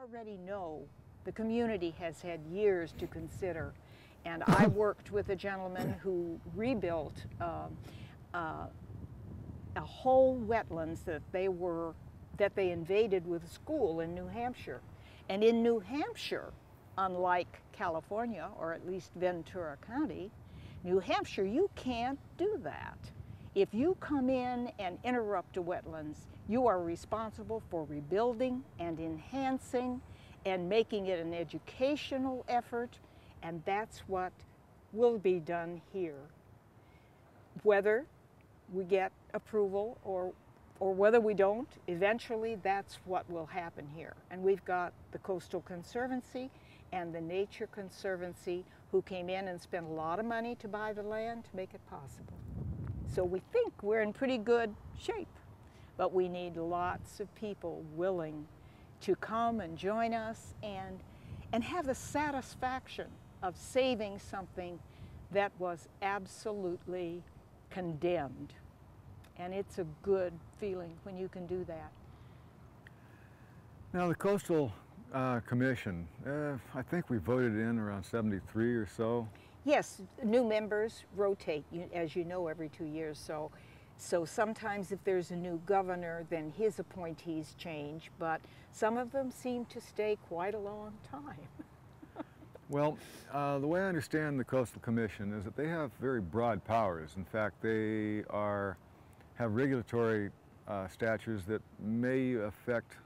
already know the community has had years to consider. And I worked with a gentleman who rebuilt a whole wetlands that they invaded with a school in New Hampshire. And in New Hampshire, unlike California, or at least Ventura County, New Hampshire, you can't do that. If you come in and interrupt a wetlands, you are responsible for rebuilding and enhancing and making it an educational effort, and that's what will be done here. Whether we get approval or whether we don't, eventually that's what will happen here. And we've got the Coastal Conservancy and the Nature Conservancy who came in and spent a lot of money to buy the land to make it possible. So we think we're in pretty good shape, but we need lots of people willing to come and join us and have the satisfaction of saving something that was absolutely condemned. And it's a good feeling when you can do that. Now the Coastal Commission, I think we voted in around 73 or so. Yes, new members rotate, as you know, every 2 years. So sometimes if there's a new governor, then his appointees change, but some of them seem to stay quite a long time. Well, the way I understand the Coastal Commission is that they have very broad powers. In fact, they have regulatory statutes that may affect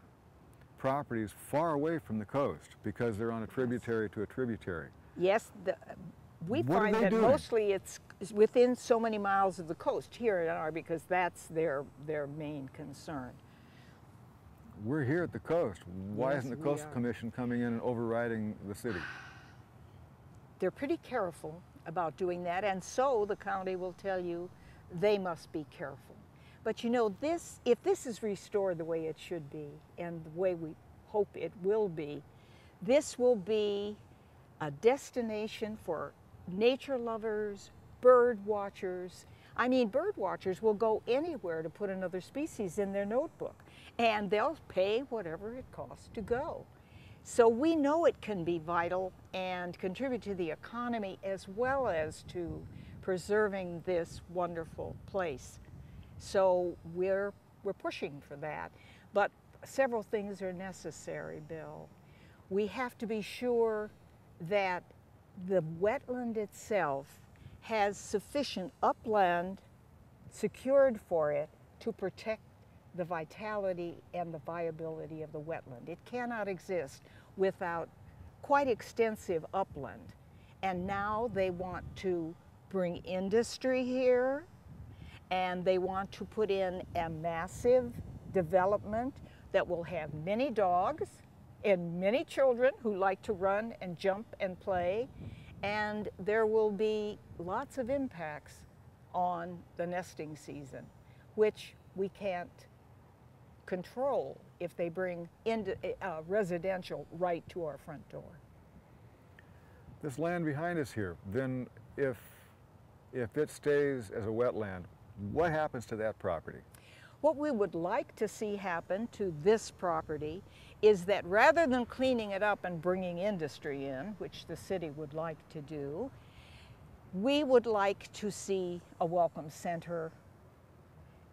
properties far away from the coast because they're on a tributary to a tributary. Yes, we find that mostly it's within so many miles of the coast here at our, because that's their main concern. We're here at the coast. Why isn't the Coastal Commission coming in and overriding the city? They're pretty careful about doing that, and so the county will tell you they must be careful. But you know, if this is restored the way it should be and the way we hope it will be, this will be a destination for nature lovers, bird watchers. I mean, bird watchers will go anywhere to put another species in their notebook, and they'll pay whatever it costs to go. So we know it can be vital and contribute to the economy as well as to preserving this wonderful place. So we're pushing for that. But several things are necessary, Bill. We have to be sure that the wetland itself has sufficient upland secured for it to protect the vitality and the viability of the wetland. It cannot exist without quite extensive upland. And now they want to bring industry here, and they want to put in a massive development that will have many dogs and many children who like to run and jump and play, and there will be lots of impacts on the nesting season, which we can't control if they bring residential right to our front door. This land behind us here, then if it stays as a wetland, what happens to that property? What we would like to see happen to this property is that rather than cleaning it up and bringing industry in, which the city would like to do, we would like to see a welcome center,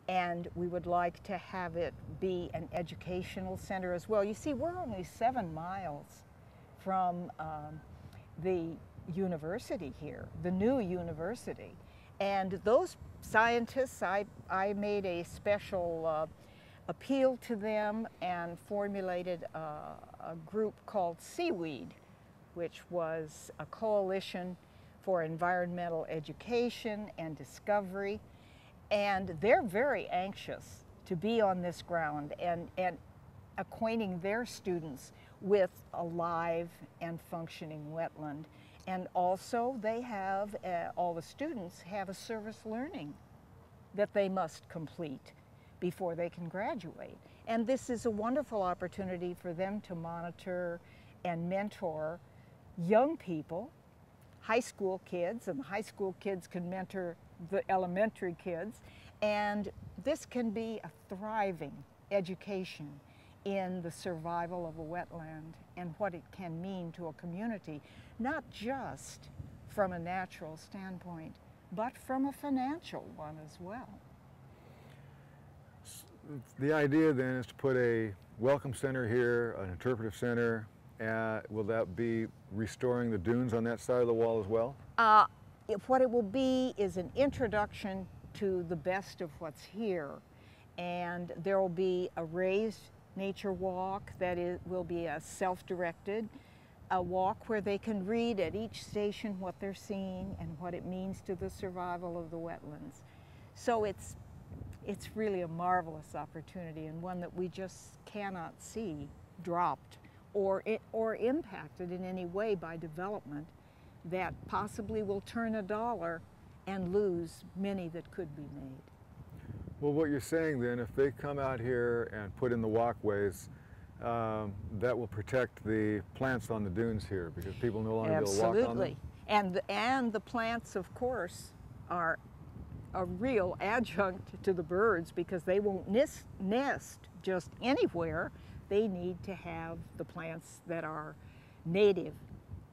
and we would like to have it be an educational center as well. You see, we're only 7 miles from the university here, the new university. And those scientists, I made a special appeal to them and formulated a group called Seaweed, which was a coalition for environmental education and discovery. And they're very anxious to be on this ground and acquainting their students with a live and functioning wetland. And also they have, all the students have a service learning that they must complete before they can graduate. And this is a wonderful opportunity for them to monitor and mentor young people, high school kids, and the high school kids can mentor the elementary kids. And this can be a thriving education in the survival of a wetland and what it can mean to a community, not just from a natural standpoint, but from a financial one as well. The idea then is to put a welcome center here, an interpretive center. Will that be restoring the dunes on that side of the wall as well? What it will be is an introduction to the best of what's here. And there will be a raised nature walk that will be a self-directed, a walk where they can read at each station what they're seeing and what it means to the survival of the wetlands. So it's really a marvelous opportunity, and one that we just cannot see dropped or impacted in any way by development that possibly will turn a dollar and lose many that could be made. Well, what you're saying then, if they come out here and put in the walkways, that will protect the plants on the dunes here, because people no longer be able to walk on them? Absolutely. And the plants, of course, are a real adjunct to the birds, because they won't nest just anywhere. They need to have the plants that are native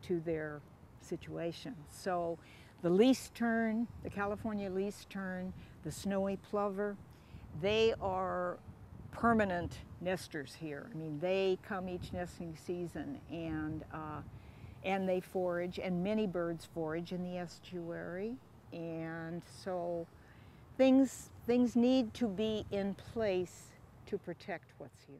to their situation. So the least tern, the California least tern, the snowy plover, they are permanent nesters here. I mean, they come each nesting season, and they forage, and many birds forage in the estuary. And so things need to be in place to protect what's here.